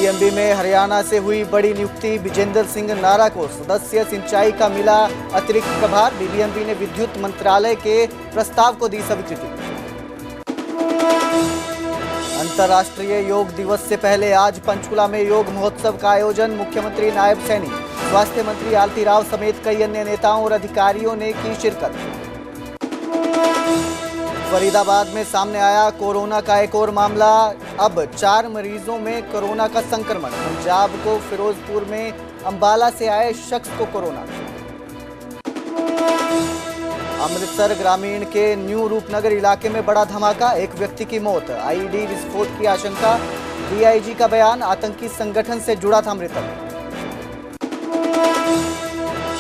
BBMB में हरियाणा से हुई बड़ी नियुक्ति। विजेंद्र सिंह नारा को सदस्य सिंचाई का मिला अतिरिक्त प्रभार। बीबीएमबी ने विद्युत मंत्रालय के प्रस्ताव को दी स्वीकृति। अंतर्राष्ट्रीय योग दिवस से पहले आज पंचकुला में योग महोत्सव का आयोजन। मुख्यमंत्री नायब सैनी, स्वास्थ्य मंत्री आलती राव समेत कई अन्य नेताओं और अधिकारियों ने की शिरकत। फरीदाबाद में सामने आया कोरोना का एक और मामला। अब 4 मरीजों में कोरोना का संक्रमण। पंजाब को फिरोजपुर में अंबाला से आए शख्स को कोरोना। अमृतसर ग्रामीण के न्यू रूपनगर इलाके में बड़ा धमाका, एक व्यक्ति की मौत। आईईडी विस्फोट की आशंका। डीआईजी का बयान, आतंकी संगठन से जुड़ा था मृतक।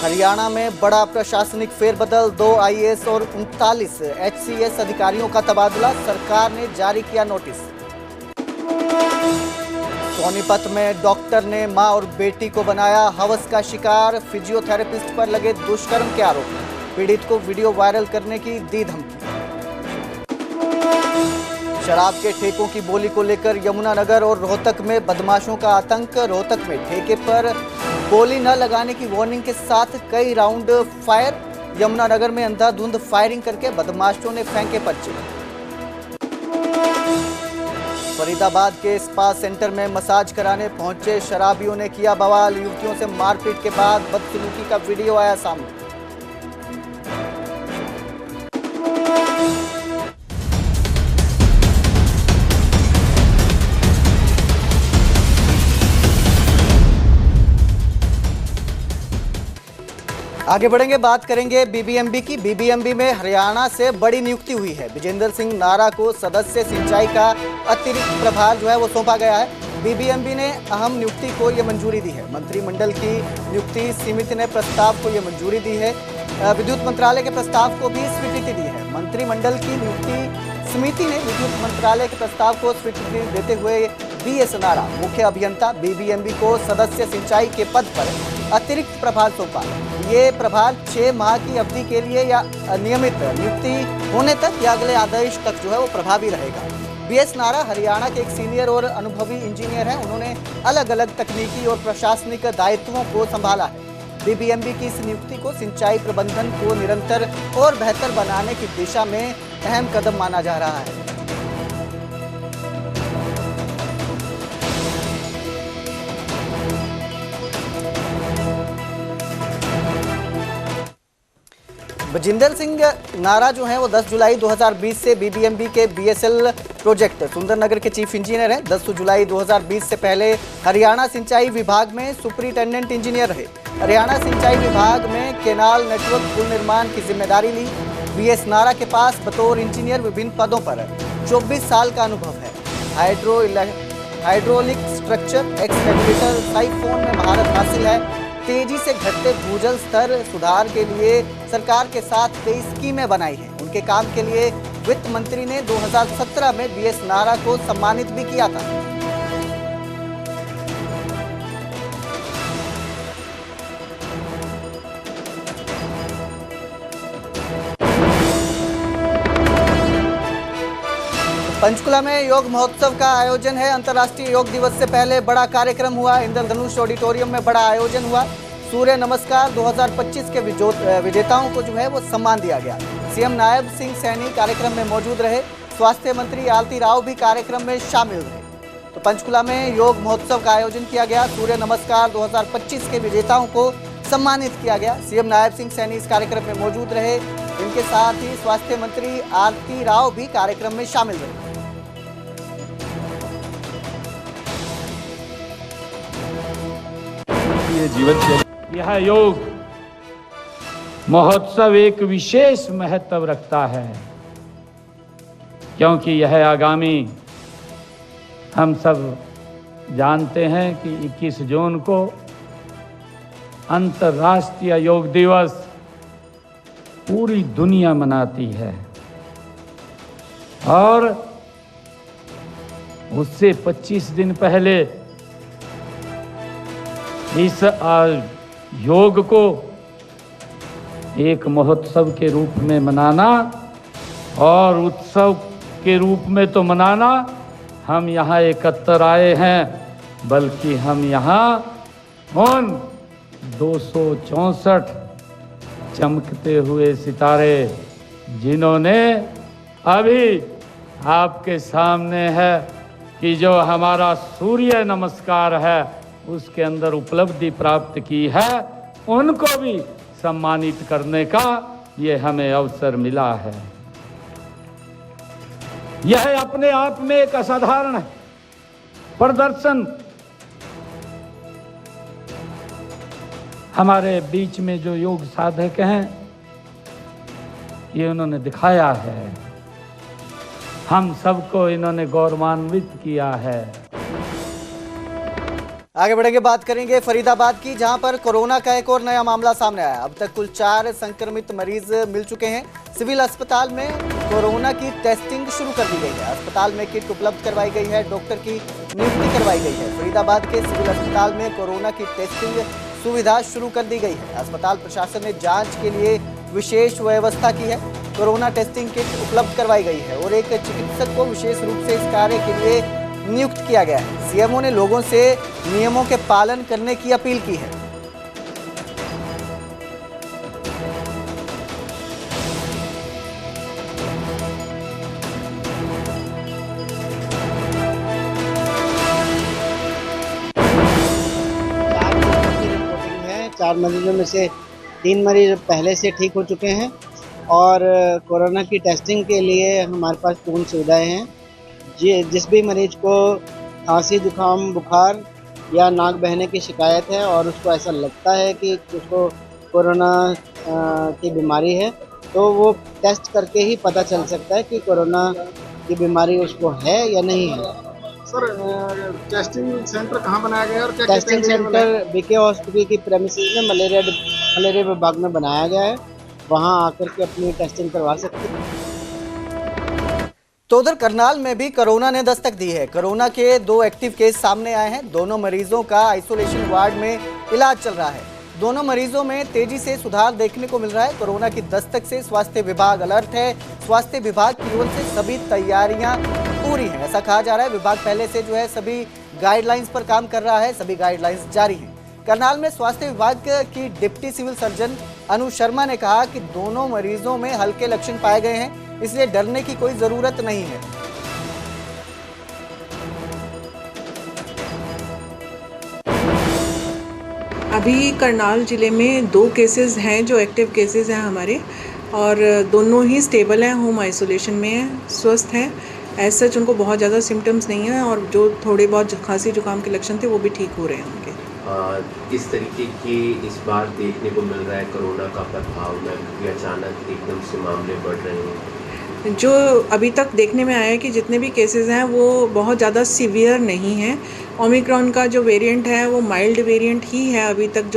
हरियाणा में बड़ा प्रशासनिक फेरबदल, 2 आईएएस और 39 एचसीएस अधिकारियों का तबादला। सरकार ने जारी किया नोटिस। सोनीपत में डॉक्टर ने मां और बेटी को बनाया हवस का शिकार। फिजियोथेरेपिस्ट पर लगे दुष्कर्म के आरोप। पीड़ित को वीडियो वायरल करने की दी धमकी। शराब के ठेकों की बोली को लेकर यमुनानगर और रोहतक में बदमाशों का आतंक। रोहतक में ठेके पर बोली न लगाने की वार्निंग के साथ कई राउंड फायर। यमुनानगर में अंधाधुंध फायरिंग करके बदमाशों ने फेंके पर्चे। फरीदाबाद के स्पा सेंटर में मसाज कराने पहुंचे शराबियों ने किया बवाल। युवतियों से मारपीट के बाद बदसलूकी का वीडियो आया सामने। आगे बढ़ेंगे, बात करेंगे बीबीएमबी की। बीबीएमबी में हरियाणा से बड़ी नियुक्ति हुई है। विजेंद्र सिंह नारा को सदस्य सिंचाई का अतिरिक्त प्रभार जो है वो सौंपा गया है। बीबीएमबी ने अहम नियुक्ति को ये मंजूरी दी है। मंत्रिमंडल की नियुक्ति समिति ने प्रस्ताव को ये मंजूरी दी है। विद्युत मंत्रालय के प्रस्ताव को भी स्वीकृति दी है। मंत्रिमंडल की नियुक्ति समिति ने विद्युत मंत्रालय के प्रस्ताव को स्वीकृति देते हुए बीएस नारा, मुख्य अभियंता, बीबीएमबी को सदस्य सिंचाई के पद पर अतिरिक्त प्रभार सौंपा। ये प्रभार 6 माह की अवधि के लिए या नियमित नियुक्ति होने तक या अगले आदेश तक जो है वो प्रभावी रहेगा। बीएस नारा हरियाणा के एक सीनियर और अनुभवी इंजीनियर हैं। उन्होंने अलग अलग तकनीकी और प्रशासनिक दायित्वों को संभाला है। बीबीएमबी की इस नियुक्ति को सिंचाई प्रबंधन को निरंतर और बेहतर बनाने की दिशा में अहम कदम माना जा रहा है। विजेंद्र सिंह नारा जो है वो 10 जुलाई 2020 से बीबीएमबी के बीएसएल प्रोजेक्ट सुंदरनगर के चीफ इंजीनियर हैं। 10 जुलाई 2020 से पहले हरियाणा सिंचाई विभाग में सुपरिटेंडेंट इंजीनियर रहे। हरियाणा सिंचाई विभाग में केनाल नेटवर्क पुल निर्माण की जिम्मेदारी ली। बीएस नारा के पास बतौर इंजीनियर विभिन्न पदों पर 24 साल का अनुभव है। हाइड्रोलिक स्ट्रक्चर, एक्सकैवेटर, साइफोन में महारत हासिल है। तेजी से घटते भूजल स्तर सुधार के लिए सरकार के साथ कई स्कीमें बनाई हैं। उनके काम के लिए वित्त मंत्री ने 2017 में बीएस नारा को सम्मानित भी किया था। पंचकुला में योग महोत्सव का आयोजन है। अंतर्राष्ट्रीय योग दिवस से पहले बड़ा कार्यक्रम हुआ। इंद्रधनुष ऑडिटोरियम में बड़ा आयोजन हुआ। सूर्य नमस्कार 2025 के विजेताओं को जो है वो सम्मान दिया गया। सीएम नायब सिंह सैनी कार्यक्रम में मौजूद रहे। स्वास्थ्य मंत्री आलती राव भी कार्यक्रम में शामिल रहे। तो पंचकुला में योग महोत्सव का आयोजन किया गया। सूर्य नमस्कार 2025 के विजेताओं को सम्मानित किया गया। सीएम नायब सिंह सैनी इस कार्यक्रम में मौजूद रहे। इनके साथ ही स्वास्थ्य मंत्री आलती राव भी कार्यक्रम में शामिल रहे। यह योग महोत्सव एक विशेष महत्व रखता है, क्योंकि यह आगामी हम सब जानते हैं कि 21 जून को अंतर्राष्ट्रीय योग दिवस पूरी दुनिया मनाती है और उससे 25 दिन पहले इस योग को एक महोत्सव के रूप में मनाना और उत्सव के रूप में तो मनाना, हम यहाँ एकत्र आए हैं बल्कि हम यहाँ उन 264 चमकते हुए सितारे जिन्होंने अभी आपके सामने है कि जो हमारा सूर्य नमस्कार है उसके अंदर उपलब्धि प्राप्त की है, उनको भी सम्मानित करने का ये हमें अवसर मिला है। यह अपने आप में एक असाधारण प्रदर्शन हमारे बीच में जो योग साधक हैं ये उन्होंने दिखाया है, हम सबको इन्होंने गौरवान्वित किया है। आगे बढ़ेंगे, बात करेंगे फरीदाबाद की, जहां पर कोरोना का एक और नया मामला सामने आया। अब तक कुल 4 संक्रमित मरीज मिल चुके हैं। सिविल अस्पताल में कोरोना की टेस्टिंग शुरू कर दी गई है। अस्पताल में किट उपलब्ध करवाई गई है, डॉक्टर की नियुक्ति करवाई गई है। फरीदाबाद के सिविल अस्पताल में कोरोना की टेस्टिंग सुविधा शुरू कर दी गई है। अस्पताल प्रशासन ने जाँच के लिए विशेष व्यवस्था की है। कोरोना टेस्टिंग किट उपलब्ध करवाई गई है और एक चिकित्सक को विशेष रूप से इस कार्य के लिए नियुक्त किया गया है। सीएमओ ने लोगों से नियमों के पालन करने की अपील की है। चार मरीजों में से 3 मरीज पहले से ठीक हो चुके हैं और कोरोना की टेस्टिंग के लिए हमारे पास पूर्ण सुविधाएं हैं। जिस भी मरीज को खांसी, जुकाम, बुखार या नाक बहने की शिकायत है और उसको ऐसा लगता है कि उसको कोरोना की बीमारी है, तो वो टेस्ट करके ही पता चल सकता है कि कोरोना की बीमारी उसको है या नहीं है। सर, टेस्टिंग सेंटर कहाँ बनाया गया है और क्या टेस्टिंग सेंटर बीके हॉस्पिटल की प्रेमिसेस में मलेरिया विभाग में बनाया गया है। वहाँ आकर के अपनी टेस्टिंग करवा सकते हैं। तो उधर करनाल में भी कोरोना ने दस्तक दी है। कोरोना के 2 एक्टिव केस सामने आए हैं। दोनों मरीजों का आइसोलेशन वार्ड में इलाज चल रहा है। दोनों मरीजों में तेजी से सुधार देखने को मिल रहा है। कोरोना की दस्तक से स्वास्थ्य विभाग अलर्ट है। स्वास्थ्य विभाग की ओर से सभी तैयारियां पूरी हैं, ऐसा कहा जा रहा है। विभाग पहले से जो है सभी गाइडलाइंस पर काम कर रहा है, सभी गाइडलाइंस जारी हैं। करनाल में स्वास्थ्य विभाग की डिप्टी सिविल सर्जन अनु शर्मा ने कहा कि दोनों मरीजों में हल्के लक्षण पाए गए हैं, इसलिए डरने की कोई जरूरत नहीं है। अभी करनाल जिले में 2 केसेस हैं जो एक्टिव केसेस हैं हमारे, और दोनों ही स्टेबल हैं, होम आइसोलेशन में हैं, स्वस्थ हैं। एज सच उनको बहुत ज़्यादा सिम्टम्स नहीं हैं और जो थोड़े बहुत खांसी जुकाम के लक्षण थे वो भी ठीक हो रहे हैं उनके। किस तरीके की इस बार देखने को मिल रहा है कोरोना का प्रभाव में, क्योंकि अचानक एकदम से मामले बढ़ रहे हैं? जो अभी तक देखने में आया है कि जितने भी केसेस हैं वो बहुत ज़्यादा सीवियर नहीं हैं। ओमिक्रॉन का जो वेरिएंट है वो माइल्ड वेरिएंट ही है अभी तक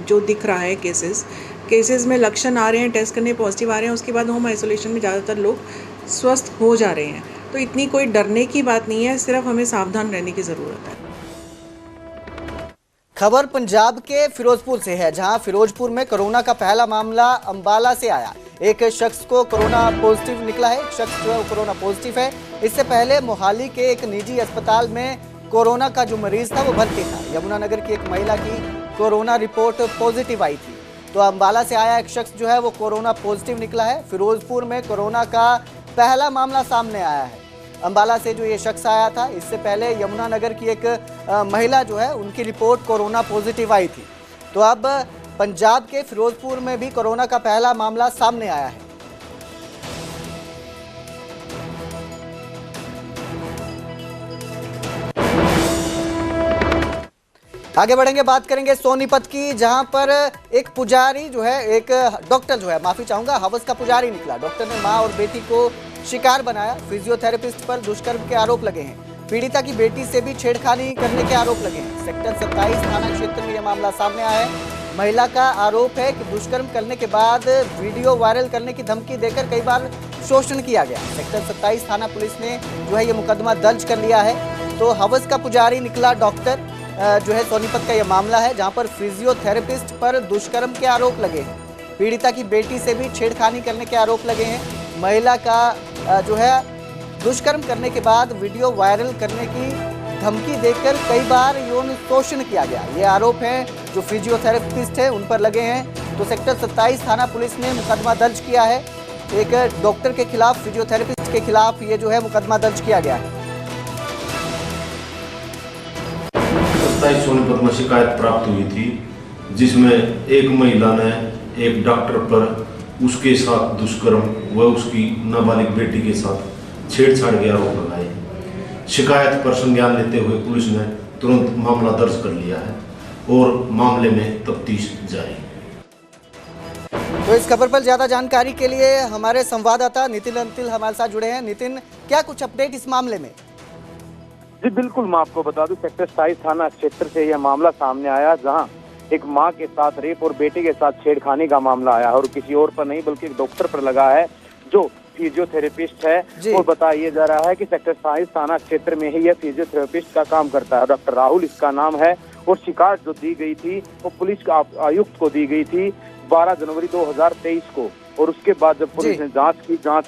जो दिख रहा है। केसेस में लक्षण आ रहे हैं, टेस्ट करने पॉजिटिव आ रहे हैं, उसके बाद होम आइसोलेशन में ज़्यादातर लोग स्वस्थ हो जा रहे हैं। तो इतनी कोई डरने की बात नहीं है, सिर्फ हमें सावधान रहने की ज़रूरत है। खबर पंजाब के फिरोजपुर से है, जहां फिरोजपुर में कोरोना का पहला मामला अंबाला से आया। एक शख्स को कोरोना पॉजिटिव निकला है। एक शख्स जो है कोरोना पॉजिटिव है। इससे पहले मोहाली के एक निजी अस्पताल में कोरोना का जो मरीज था वो भर्ती था। यमुनानगर की एक महिला की कोरोना रिपोर्ट पॉजिटिव आई थी। तो अंबाला से आया एक शख्स जो है वो कोरोना पॉजिटिव निकला है। फिरोजपुर में कोरोना का पहला मामला सामने आया है। अंबाला से जो ये शख्स आया था, इससे पहले यमुनानगर की एक महिला जो है उनकी रिपोर्ट कोरोना पॉजिटिव आई थी। तो अब पंजाब के फिरोजपुर में भी कोरोना का पहला मामला सामने आया है। आगे बढ़ेंगे, बात करेंगे सोनीपत की, जहां पर एक पुजारी जो है, एक डॉक्टर जो है, माफी चाहूंगा, हवस का पुजारी निकला। डॉक्टर ने मां और बेटी को शिकार बनाया। फिजियोथेरेपिस्ट पर दुष्कर्म के आरोप लगे हैं। पीड़िता की बेटी से भी छेड़खानी करने के आरोप लगे हैं। सेक्टर 27 थाना क्षेत्र में यह मामला सामने आया है। महिला का आरोप है कि दुष्कर्म करने के बाद वीडियो वायरल करने की धमकी देकर कई बार शोषण किया गया। सेक्टर 27 थाना पुलिस ने जो है ये मुकदमा दर्ज कर लिया है। तो हवस का पुजारी निकला डॉक्टर जो है, सोनीपत का यह मामला है, जहां पर फिजियोथेरेपिस्ट पर दुष्कर्म के आरोप लगे हैं। पीड़िता की बेटी से भी छेड़खानी करने के आरोप लगे हैं। महिला का जो है दुष्कर्म करने के बाद वीडियो वायरल करने की धमकी देकर कई बार यौन शोषण किया गया। ये आरोप हैं जो फिजियोथेरेपिस्ट है उन पर लगे हैं। तो सेक्टर 27 थाना पुलिस ने मुकदमा दर्ज किया है। एक डॉक्टर के खिलाफ, फिजियोथेरेपिस्ट के खिलाफ ये जो है मुकदमा दर्ज किया गया है। 27 सोनीपत में शिकायत प्राप्त हुई थी, जिसमें एक महिला ने एक डॉक्टर पर उसके साथ दुष्कर्म व उसकी नाबालिग बेटी के साथ छेड़छाड़ के आरोप लगाए। शिकायत पर संज्ञान लेते हुए पुलिस ने तुरंत मामला दर्ज कर लिया है और मामले में तफ्तीश जारी। तो इस खबर पर ज्यादा जानकारी के लिए हमारे संवाददाता नितिन अंतिल हमारे साथ जुड़े हैं। नितिन, क्या कुछ अपडेट इस मामले में? जी बिल्कुल, मैं आपको बता दूं, सेक्टर 27 थाना क्षेत्र से यह मामला सामने आया, जहां एक मां के साथ रेप और बेटे के साथ छेड़खानी का मामला आया और किसी और पर नहीं बल्कि एक डॉक्टर पर लगा है जो फिजियोथेरेपिस्ट है। और बताया जा रहा है कि सेक्टर 27 थाना क्षेत्र में ही यह फिजियोथेरेपिस्ट का काम करता है। डॉक्टर राहुल इसका नाम है और शिकायत जो दी गई थी वो पुलिस आयुक्त को दी गई थी 12 जनवरी 2023 को। और उसके बाद जब पुलिस ने जांच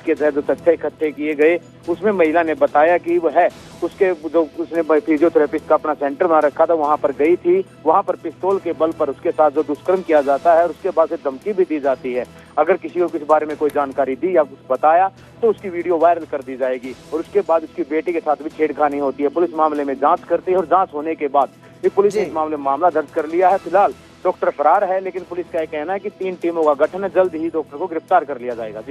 के तहत जो तथ्य इकट्ठे किए गए, उसमें महिला ने बताया कि वह उसके जो उसने फिजियोथेरेपिस्ट का अपना सेंटर बना रखा था, वहां पर गई थी। वहां पर पिस्तौल के बल पर उसके साथ जो दुष्कर्म किया जाता है और उसके बाद से धमकी भी दी जाती है, अगर किसी को इस बारे में कोई जानकारी दी या कुछ बताया तो उसकी वीडियो वायरल कर दी जाएगी। और उसके बाद उसकी बेटी के साथ भी छेड़खानी होती है। पुलिस मामले में जाँच करती है और जाँच होने के बाद पुलिस ने इस मामले में मामला दर्ज कर लिया है। फिलहाल डॉक्टर फरार है, लेकिन पुलिस का कहना है कि 3 टीमों का गठन है, जल्द ही डॉक्टर को गिरफ्तार कर लिया जाएगा।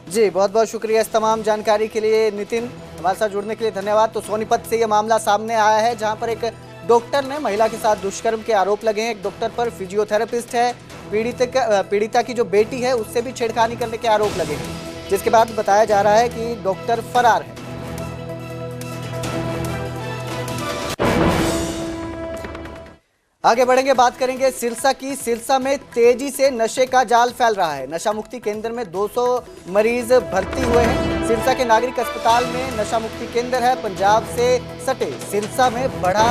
जी बहुत बहुत शुक्रिया इस तमाम जानकारी के लिए नितिन, हमारे साथ जुड़ने के लिए धन्यवाद। तो सोनीपत से ये मामला सामने आया है, जहां पर एक डॉक्टर ने महिला के साथ दुष्कर्म के आरोप लगे हैं। एक डॉक्टर पर फिजियोथेरेपिस्ट है, पीड़िता की जो बेटी है उससे भी छेड़खानी करने के आरोप लगे हैं, जिसके बाद बताया जा रहा है कि डॉक्टर फरार है। आगे बढ़ेंगे, बात करेंगे सिरसा की। सिरसा में तेजी से नशे का जाल फैल रहा है। नशा मुक्ति केंद्र में 200 मरीज भर्ती हुए हैं। सिरसा के नागरिक अस्पताल में नशा मुक्ति केंद्र है। पंजाब से सटे सिरसा में बढ़ा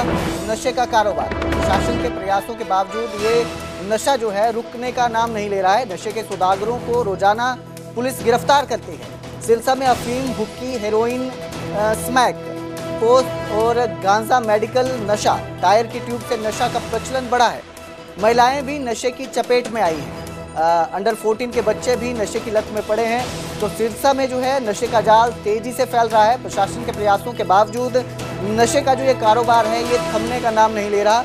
नशे का कारोबार। प्रशासन के प्रयासों के बावजूद ये नशा जो है रुकने का नाम नहीं ले रहा है। नशे के सौदागरों को रोजाना पुलिस गिरफ्तार करती है। सिरसा में अफीम, हुक्की, हेरोइन, स्मैक, पोस्ट और गांजा मेडिकल नशा, टायर की ट्यूब से नशा का प्रचलन बढ़ा है। महिलाएं भी नशे की चपेट में आई हैं। अंडर 14 के बच्चे भी नशे की लत में पड़े हैं। तो सिरसा में जो है नशे का जाल तेजी से फैल रहा है। प्रशासन के प्रयासों के बावजूद नशे का जो ये कारोबार है ये थमने का नाम नहीं ले रहा।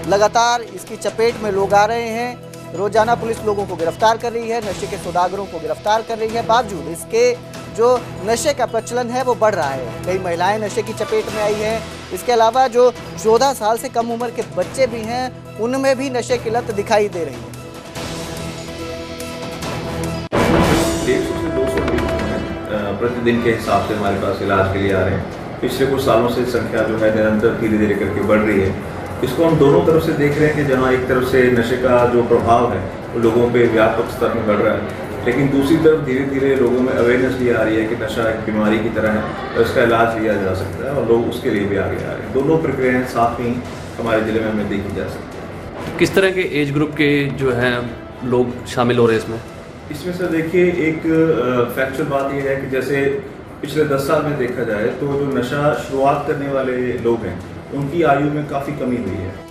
लगातार इसकी चपेट में लोग आ रहे हैं। रोजाना पुलिस लोगों को गिरफ्तार कर रही है, नशे के सौदागरों को गिरफ्तार कर रही है। बावजूद इसके जो नशे का प्रचलन है वो बढ़ रहा है। कई महिलाएं नशे की चपेट में आई हैं। इसके अलावा जो 14 साल से कम उम्र के बच्चे भी हैं, उनमें भी नशे की लत दिखाई दे रही है। 150 से 200 मरीज प्रतिदिन के हिसाब से हमारे पास इलाज के लिए आ रहे हैं। पिछले कुछ सालों से संख्या जो है निरंतर धीरे धीरे करके बढ़ रही है। इसको हम दोनों तरफ से देख रहे हैं कि जहाँ एक तरफ से नशे का जो प्रभाव है वो लोगों पे व्यापक स्तर में बढ़ रहा है, लेकिन दूसरी तरफ धीरे धीरे लोगों में अवेयरनेस भी आ रही है कि नशा एक बीमारी की तरह है और इसका इलाज लिया जा सकता है और लोग उसके लिए भी आगे आ रहे हैं। दोनों प्रक्रियाएं साथ में हमारे ज़िले में हमें देखी जा सकती है। किस तरह के एज ग्रुप के जो हैं लोग शामिल हो रहे हैं इसमें से देखिए, एक फैक्चुअल बात यह है कि जैसे पिछले 10 साल में देखा जाए तो जो नशा शुरुआत करने वाले लोग हैं उनकी आयु में काफ़ी कमी हुई है।